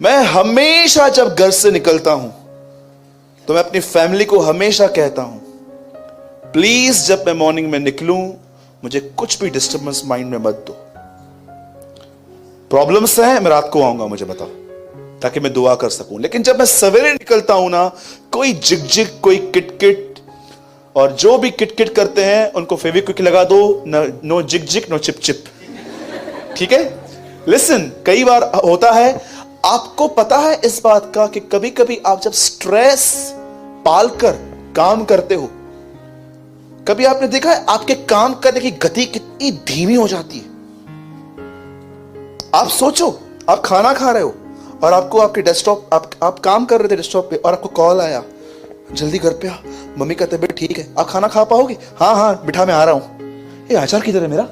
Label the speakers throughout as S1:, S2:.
S1: मैं हमेशा जब घर से निकलता हूं तो मैं अपनी फैमिली को हमेशा कहता हूं, प्लीज जब मैं मॉर्निंग में निकलूं मुझे कुछ भी डिस्टर्बेंस माइंड में मत दो। प्रॉब्लम्स हैं, मैं रात को आऊंगा, मुझे बताओ, ताकि मैं दुआ कर सकूं। लेकिन जब मैं सवेरे निकलता हूं ना, कोई जिग कोई किटकिट, और जो भी किटकिट करते हैं उनको फेविक्विक लगा दो, no jig no chip chip, ठीक है। लिसन, कई बार होता है, आपको पता है इस बात का कि कभी कभी आप जब स्ट्रेस पालकर काम करते हो, कभी आपने देखा है आपके काम करने की गति कितनी धीमी हो जाती है। आप सोचो, आप खाना खा रहे हो और आपको आपके डेस्कटॉप, आप काम कर रहे थे डेस्कटॉप पे और आपको कॉल आया, जल्दी घर पे आ, मम्मी का तबीयत ठीक है, आप खाना खा पाओगे? हाँ हाँ बिठा, मैं आ रहा हूं। ये अचार किधर है मेरा?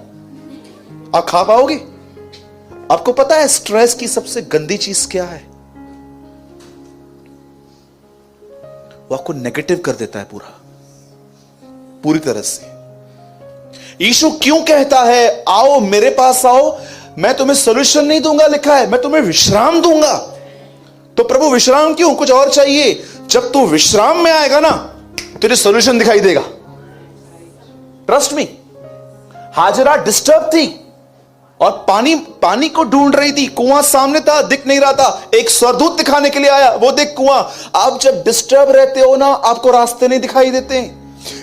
S1: आप खा पाओगे? आपको पता है स्ट्रेस की सबसे गंदी चीज क्या है? वो आपको नेगेटिव कर देता है पूरी तरह से। यीशु क्यों कहता है आओ मेरे पास आओ, मैं तुम्हें सॉल्यूशन नहीं दूंगा, लिखा है मैं तुम्हें विश्राम दूंगा। तो प्रभु विश्राम क्यों, कुछ और चाहिए? जब तू विश्राम में आएगा ना, तुझे सॉल्यूशन दिखाई देगा। Trust me. हाजरा डिस्टर्ब थी और पानी को ढूंढ रही थी, कुआं सामने था, दिख नहीं रहा था, एक स्वर्गदूत दिखाने के लिए आया, वो देख कुआं। आप जब डिस्टर्ब रहते हो ना, आपको रास्ते नहीं दिखाई देते।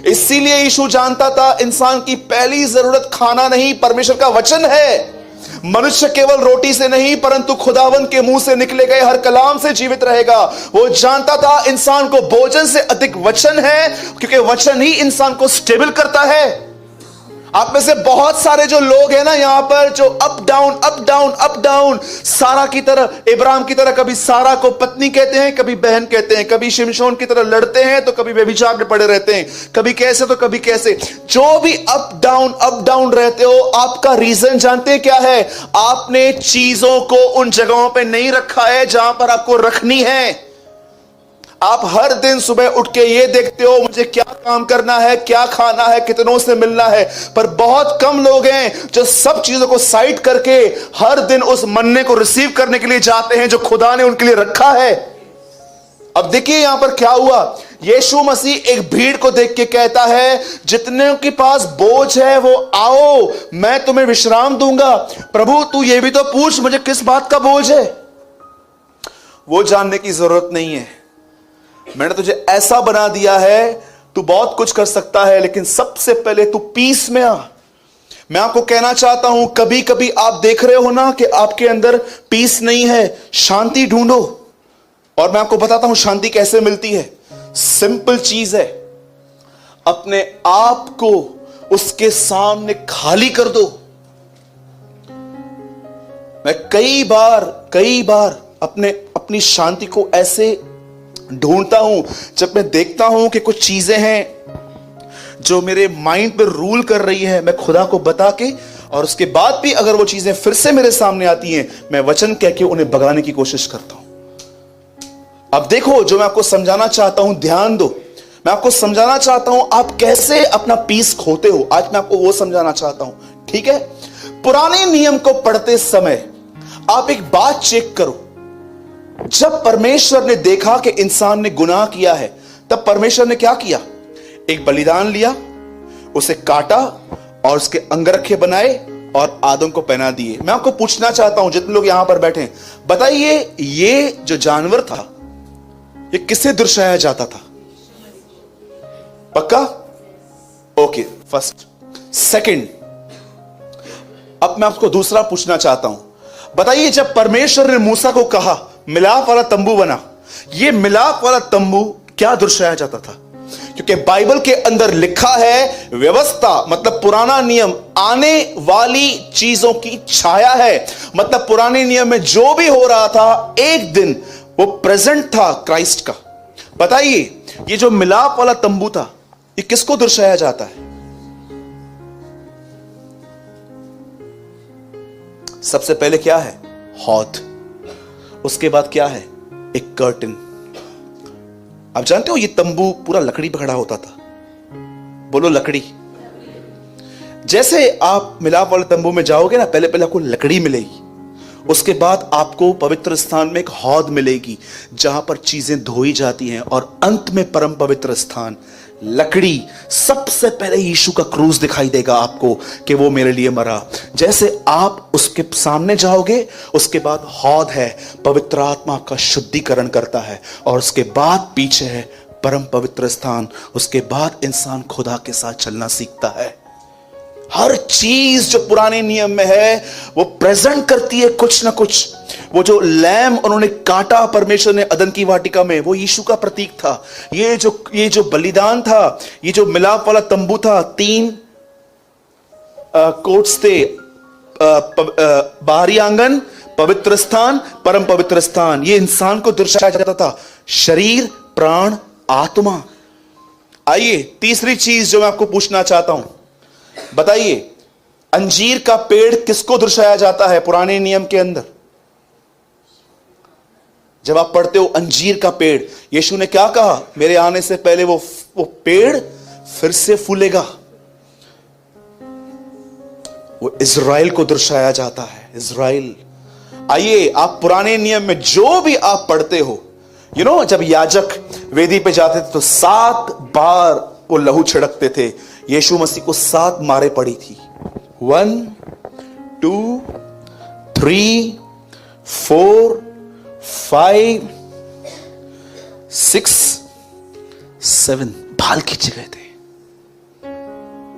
S1: इसीलिए यीशु जानता था इंसान की पहली जरूरत खाना नहीं, परमेश्वर का वचन है। मनुष्य केवल रोटी से नहीं परंतु खुदावन के मुंह से निकले गए हर कलाम से जीवित रहेगा। वो जानता था इंसान को भोजन से अधिक वचन है, क्योंकि वचन ही इंसान को स्टेबल करता है। आप में से बहुत सारे जो लोग हैं ना यहां पर, जो अप डाउन सारा की तरह, इब्राहिम की तरह, कभी सारा को पत्नी कहते हैं, कभी बहन कहते हैं, कभी शिमशोन की तरह लड़ते हैं तो कभी व्यभिचार में पड़े रहते हैं, कभी कैसे तो कभी कैसे। जो भी अप डाउन रहते हो, आपका रीजन जानते हैं क्या है? आपने चीजों को उन जगहों पर नहीं रखा है जहां पर आपको रखनी है। आप हर दिन सुबह उठ के ये देखते हो मुझे क्या काम करना है, क्या खाना है, कितनों से मिलना है, पर बहुत कम लोग हैं जो सब चीजों को साइड करके हर दिन उस मन्ने को रिसीव करने के लिए जाते हैं जो खुदा ने उनके लिए रखा है। अब देखिए यहां पर क्या हुआ। यीशु मसीह एक भीड़ को देख के कहता है जितने के पास बोझ है वो आओ, मैं तुम्हें विश्राम दूंगा। प्रभु तू ये भी तो पूछ मुझे किस बात का बोझ है। वो जानने की जरूरत नहीं है, मैंने तुझे ऐसा बना दिया है, तू बहुत कुछ कर सकता है, लेकिन सबसे पहले तू पीस में आ। मैं आपको कहना चाहता हूं, कभी कभी आप देख रहे हो ना कि आपके अंदर पीस नहीं है, शांति ढूंढो। और मैं आपको बताता हूं शांति कैसे मिलती है। सिंपल चीज है, अपने आप को उसके सामने खाली कर दो। मैं कई बार अपनी शांति को ऐसे ढूंढता हूं जब मैं देखता हूं कि कुछ चीजें हैं जो मेरे माइंड पर रूल कर रही है, मैं खुदा को बता के, और उसके बाद भी अगर वो चीजें फिर से मेरे सामने आती हैं, मैं वचन कह के उन्हें भगाने की कोशिश करता हूं। अब देखो, जो मैं आपको समझाना चाहता हूं, ध्यान दो। मैं आपको समझाना चाहता हूं आप कैसे अपना पीस खोते हो। आज मैं आपको वो समझाना चाहता हूं, ठीक है। पुराने नियम को पढ़ते समय आप एक बात चेक करो। जब परमेश्वर ने देखा कि इंसान ने गुनाह किया है, तब परमेश्वर ने क्या किया? एक बलिदान लिया, उसे काटा और उसके अंगरखे बनाए और आदम को पहना दिए। मैं आपको पूछना चाहता हूं, जितने लोग यहां पर बैठे हैं, बताइए ये जो जानवर था ये किसे दर्शाया जाता था? पक्का? Okay, first. सेकंड, अब मैं आपको दूसरा पूछना चाहता हूं, बताइए जब परमेश्वर ने मूसा को कहा मिलाप वाला तंबू बना, ये मिलाप वाला तंबू क्या दर्शाया जाता था? क्योंकि बाइबल के अंदर लिखा है व्यवस्था मतलब पुराना नियम आने वाली चीजों की छाया है। मतलब पुराने नियम में जो भी हो रहा था एक दिन वो प्रेजेंट था क्राइस्ट का। बताइए ये जो मिलाप वाला तंबू था ये किसको दर्शाया जाता है? सबसे पहले क्या है? हौद। उसके बाद क्या है? एक कर्टन। आप जानते हो ये तंबू पूरा लकड़ी पे खड़ा होता था। बोलो लकड़ी। जैसे आप मिलाप वाले तंबू में जाओगे ना, पहले आपको लकड़ी मिलेगी, उसके बाद आपको पवित्र स्थान में एक हौद मिलेगी जहां पर चीजें धोई जाती हैं, और अंत में परम पवित्र स्थान, लकड़ी। सबसे पहले यीशु का क्रूस दिखाई देगा आपको कि वो मेरे लिए मरा। जैसे आप उसके सामने जाओगे, उसके बाद हौद है, पवित्र आत्मा का शुद्धिकरण करता है, और उसके बाद पीछे है परम पवित्र स्थान। उसके बाद इंसान खुदा के साथ चलना सीखता है। हर चीज जो पुराने नियम में है वो प्रेजेंट करती है कुछ ना कुछ। वो जो लैम उन्होंने काटा परमेश्वर ने अदन की वाटिका में, वो यीशु का प्रतीक था। ये जो बलिदान था, ये जो मिलाप वाला तंबू था, 3 कोट्स थे, बाहरी आंगन, पवित्र स्थान, परम पवित्र स्थान। ये इंसान को दर्शाया जाता था, शरीर, प्राण, आत्मा। आइए तीसरी चीज जो मैं आपको पूछना चाहता हूं, बताइए अंजीर का पेड़ किसको दर्शाया जाता है पुराने नियम के अंदर? जब आप पढ़ते हो अंजीर का पेड़, यीशु ने क्या कहा? मेरे आने से पहले वो पेड़ फिर से फूलेगा। वो इज़राइल को दर्शाया जाता है, इज़राइल। आइए आप पुराने नियम में जो भी आप पढ़ते हो, जब याजक वेदी पे जाते थे तो 7 बार वो लहू छिड़कते थे। यीशु मसीह को 7 मारे पड़ी थी। 1 2 3 4 5 6 7 भाल खींचे गए थे।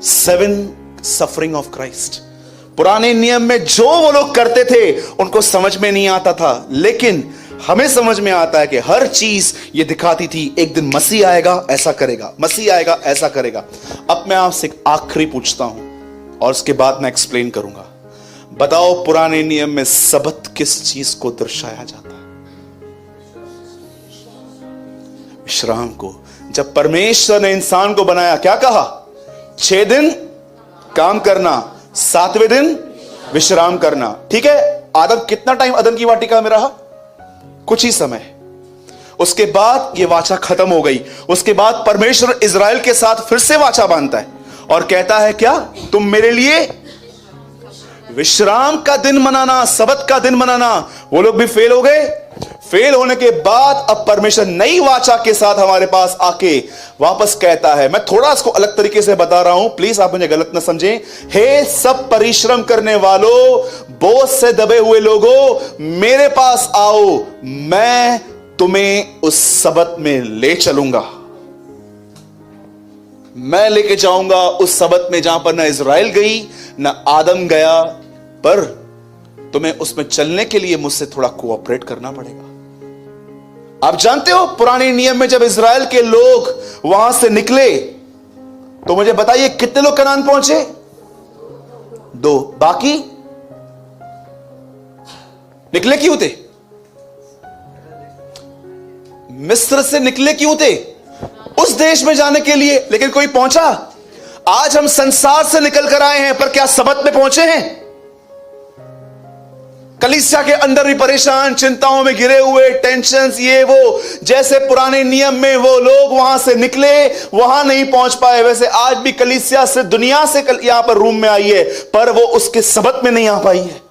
S1: 7 सफरिंग ऑफ क्राइस्ट। पुराने नियम में जो वो लोग करते थे उनको समझ में नहीं आता था, लेकिन हमें समझ में आता है कि हर चीज ये दिखाती थी एक दिन मसीह आएगा ऐसा करेगा, मसीह आएगा ऐसा करेगा। अब मैं आपसे एक आखिरी पूछता हूं और उसके बाद मैं एक्सप्लेन करूंगा। बताओ पुराने नियम में सबत किस चीज को दर्शाया जाता है? विश्राम को। जब परमेश्वर ने इंसान को बनाया, क्या कहा? 6 दिन काम करना, 7वें दिन विश्राम करना। ठीक है, आदम कितना टाइम अदन की वाटिका में रहा? कुछ ही समय। उसके बाद यह वाचा खत्म हो गई। उसके बाद परमेश्वर इज़राइल के साथ फिर से वाचा बांधता है और कहता है क्या? तुम मेरे लिए विश्राम का दिन मनाना, सबत का दिन मनाना। वो लोग भी फेल हो गए। फेल होने के बाद अब परमेश्वर नई वाचा के साथ हमारे पास आके वापस कहता है, मैं थोड़ा इसको अलग तरीके से बता रहा हूं, प्लीज आप मुझे गलत ना समझें। हे सब परिश्रम करने वालों, बोझ से दबे हुए लोगों, मेरे पास आओ, मैं तुम्हें उस सबत में ले चलूंगा। मैं लेके जाऊंगा उस सबत में जहां पर ना इज़राइल गई ना आदम गया, पर तुम्हें उसमें चलने के लिए मुझसे थोड़ा कोऑपरेट करना पड़ेगा। आप जानते हो पुराने नियम में जब इज़राइल के लोग वहां से निकले तो मुझे बताइए कितने लोग कनान पहुंचे? 2। बाकी निकले क्यों थे? मिस्र से निकले क्यों थे? उस देश में जाने के लिए, लेकिन कोई पहुंचा? आज हम संसार से निकल कर आए हैं, पर क्या सबत में पहुंचे हैं? कलीसिया के अंदर भी परेशान, चिंताओं में घिरे हुए, टेंशन्स, ये वो। जैसे पुराने नियम में वो लोग वहां से निकले, वहां नहीं पहुंच पाए, वैसे आज भी कलीसिया से दुनिया से यहां पर रूम में आई है, पर वो उसके सबत में नहीं आ पाई है।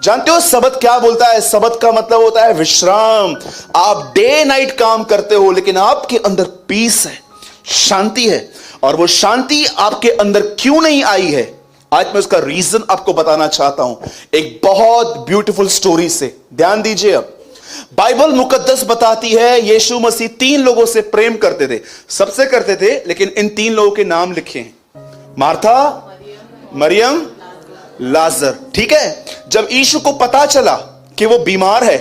S1: जानते हो सबत क्या बोलता है? सबत का मतलब होता है विश्राम। आप डे नाइट काम करते हो, लेकिन आपके अंदर पीस है, शांति है। और वो शांति आपके अंदर क्यों नहीं आई है, आज मैं उसका रीजन आपको बताना चाहता हूं एक बहुत ब्यूटीफुल स्टोरी से। ध्यान दीजिए। अब बाइबल मुकद्दस बताती है यीशु मसीह 3 लोगों से प्रेम करते थे, सबसे करते थे, लेकिन इन 3 लोगों के नाम लिखे हैं, मार्था, मरियम, लाजर। ठीक है, जब यीशु को पता चला कि वो बीमार है,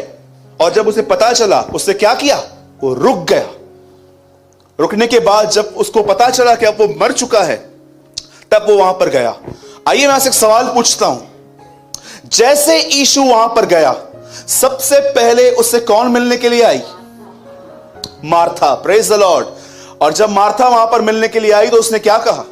S1: और जब उसे पता चला, उसने क्या किया? वो रुक गया। रुकने के बाद जब उसको पता चला कि अब वो मर चुका है, तब वो वहां पर गया। आइए मैं आपसे एक सवाल पूछता हूं। जैसे यीशु वहां पर गया, सबसे पहले उससे कौन मिलने के लिए आई? मार्था। Praise the Lord. और जब मार्था वहां पर मिलने के लिए आई तो उसने क्या कहा?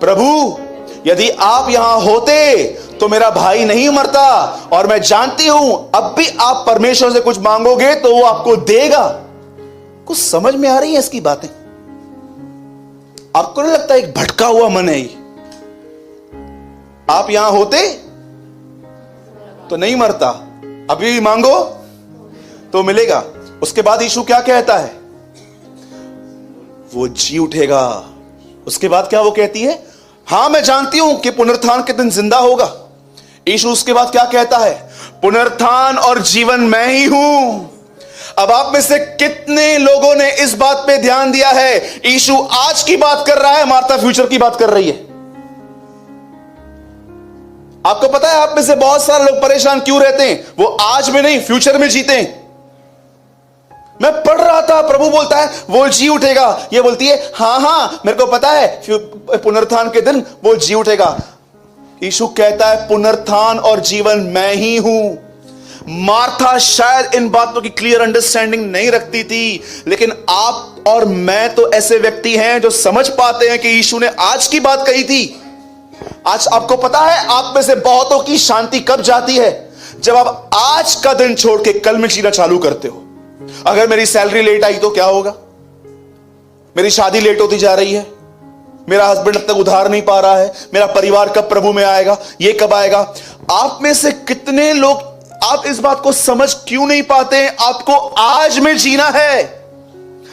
S1: प्रभु, यदि आप यहां होते तो मेरा भाई नहीं मरता, और मैं जानती हूं अब भी आप परमेश्वर से कुछ मांगोगे तो वो आपको देगा। कुछ समझ में आ रही है इसकी बातें? आपको नहीं लगता एक भटका हुआ मन है? आप यहां होते तो नहीं मरता, अभी भी मांगो तो मिलेगा। उसके बाद यीशु क्या कहता है? वो जी उठेगा। उसके बाद क्या वो कहती है? हां मैं जानती हूं कि पुनरुत्थान के दिन जिंदा होगा। यीशु उसके बाद क्या कहता है? पुनरुत्थान और जीवन मैं ही हूं। अब आप में से कितने लोगों ने इस बात पे ध्यान दिया है? यीशु आज की बात कर रहा है, मार्था फ्यूचर की बात कर रही है। आपको पता है आप में से बहुत सारे लोग परेशान क्यों रहते हैं? वो आज में नहीं फ्यूचर में जीते हैं। मैं पढ़ रहा था, प्रभु बोलता है वो जी उठेगा, ये बोलती है हां हां मेरे को पता है पुनरुत्थान के दिन वो जी उठेगा। यीशु कहता है पुनरुत्थान और जीवन मैं ही हूं। मार्था शायद इन बातों की क्लियर अंडरस्टैंडिंग नहीं रखती थी, लेकिन आप और मैं तो ऐसे व्यक्ति हैं जो समझ पाते हैं कि यीशु ने आज की बात कही थी। आज आपको पता है आप में से बहुतों की शांति कब जाती है? जब आप आज का दिन छोड़ के कल में जीना चालू करते हो। अगर मेरी सैलरी लेट आई तो क्या होगा? मेरी शादी लेट होती जा रही है, मेरा हस्बैंड अब तक उधार नहीं पा रहा है, मेरा परिवार कब प्रभु में आएगा, ये कब आएगा? आप में से कितने लोग आप इस बात को समझ क्यों नहीं पाते हैं? आपको आज में जीना है।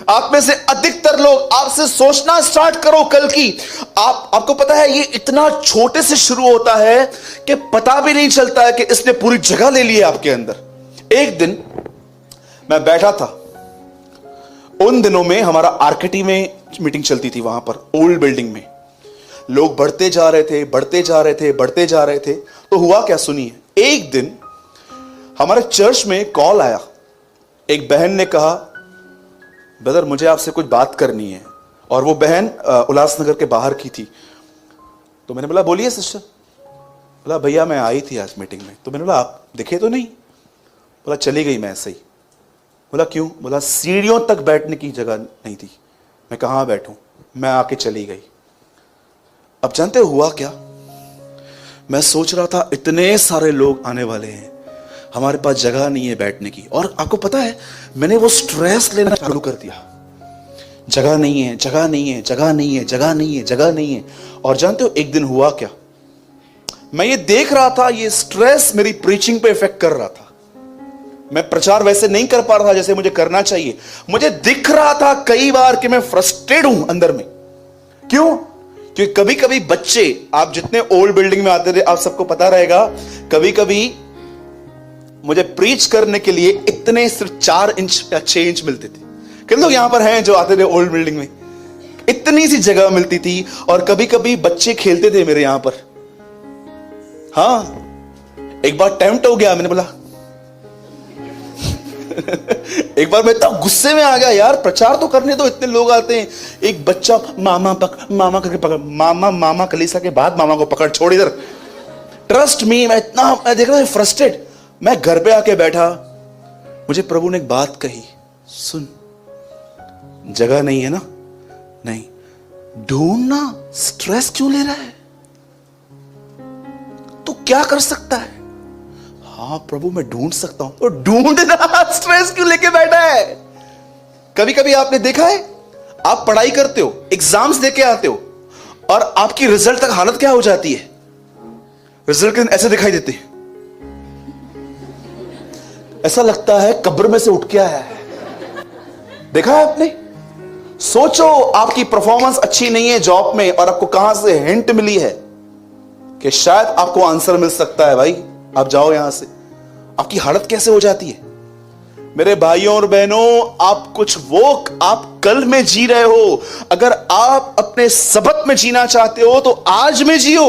S1: आप में से अधिकतर लोग, आपसे सोचना स्टार्ट करो कल की। आपको पता है ये इतना छोटे से शुरू होता है कि पता भी नहीं चलता है कि इसने पूरी जगह ले ली है आपके अंदर। एक दिन मैं बैठा था, उन दिनों में हमारा आरकेटी में मीटिंग चलती थी, वहां पर ओल्ड बिल्डिंग में लोग बढ़ते जा रहे थे, बढ़ते जा रहे थे, बढ़ते जा रहे थे। तो हुआ क्या सुनिए, एक दिन हमारे चर्च में कॉल आया। एक बहन ने कहा ब्रदर मुझे आपसे कुछ बात करनी है, और वो बहन उल्लासनगर के बाहर की थी। तो मैंने बोला बोलिए सिस्टर। बोला भैया मैं आई थी आज मीटिंग में। तो मैंने बोला आप दिखे तो नहीं? बोला चली गई मैं ऐसे ही। बोला क्यों? बोला सीढ़ियों तक बैठने की जगह नहीं थी। मैं कहाँ बैठूं? मैं आके चली गई। अब जानते हुआ क्या, मैं सोच रहा था इतने सारे लोग आने वाले हैं, हमारे पास जगह नहीं है बैठने की। और आपको पता है मैंने वो स्ट्रेस लेना चालू कर दिया, जगह नहीं है, जगह नहीं है, जगह नहीं है, जगह नहीं है, जगह नहीं है। और जानते हो एक दिन हुआ क्या, मैं ये देख रहा था ये स्ट्रेस मेरी प्रीचिंग पे इफेक्ट कर रहा था। मैं प्रचार वैसे नहीं कर पा रहा था जैसे मुझे करना चाहिए। मुझे दिख रहा था कई बार कि मैं फ्रस्ट्रेट हूं अंदर में। क्यों? क्योंकि कभी कभी बच्चे, आप जितने ओल्ड बिल्डिंग में आते थे आप सबको पता रहेगा, कभी कभी मुझे प्रीच करने के लिए इतने सिर्फ 4 इंच या 6 इंच मिलते थे। कितने लोग यहां पर हैं जो आते थे ओल्ड बिल्डिंग में? इतनी सी जगह मिलती थी, और कभी कभी बच्चे खेलते थे मेरे यहां पर। हाँ एक बार टेम्प्ट हो गया, मैंने बोला एक बार मैं इतना गुस्से में आ गया, यार प्रचार तो करने तो इतने लोग आते हैं। एक बच्चा मामा करके पकड़, मामा कलीसा के बाद मामा को पकड़, छोड़ इधर। ट्रस्ट मी, मैं देख रहा हूं फ्रस्ट्रेट। मैं घर पे आके बैठा, मुझे प्रभु ने एक बात कही, सुन जगह नहीं है ना, नहीं ढूंढना, स्ट्रेस क्यों ले रहा है? तो क्या कर सकता है? हाँ प्रभु मैं ढूंढ सकता हूं, तो ढूंढना, स्ट्रेस क्यों लेके बैठा है? कभी कभी आपने देखा है, आप पढ़ाई करते हो, एग्जाम्स देके आते हो, और आपकी रिजल्ट तक हालत क्या हो जाती है? रिजल्ट के दिन ऐसे दिखाई देते हैं, ऐसा लगता है कब्र में से उठ के आया है। देखा है आपने? सोचो आपकी परफॉर्मेंस अच्छी नहीं है जॉब में, और आपको कहां से हिंट मिली है कि शायद आपको आंसर मिल सकता है, भाई आप जाओ यहां से। आपकी हालत कैसे हो जाती है? मेरे भाइयों और बहनों, आप कल में जी रहे हो। अगर आप अपने सबक में जीना चाहते हो तो आज में जियो।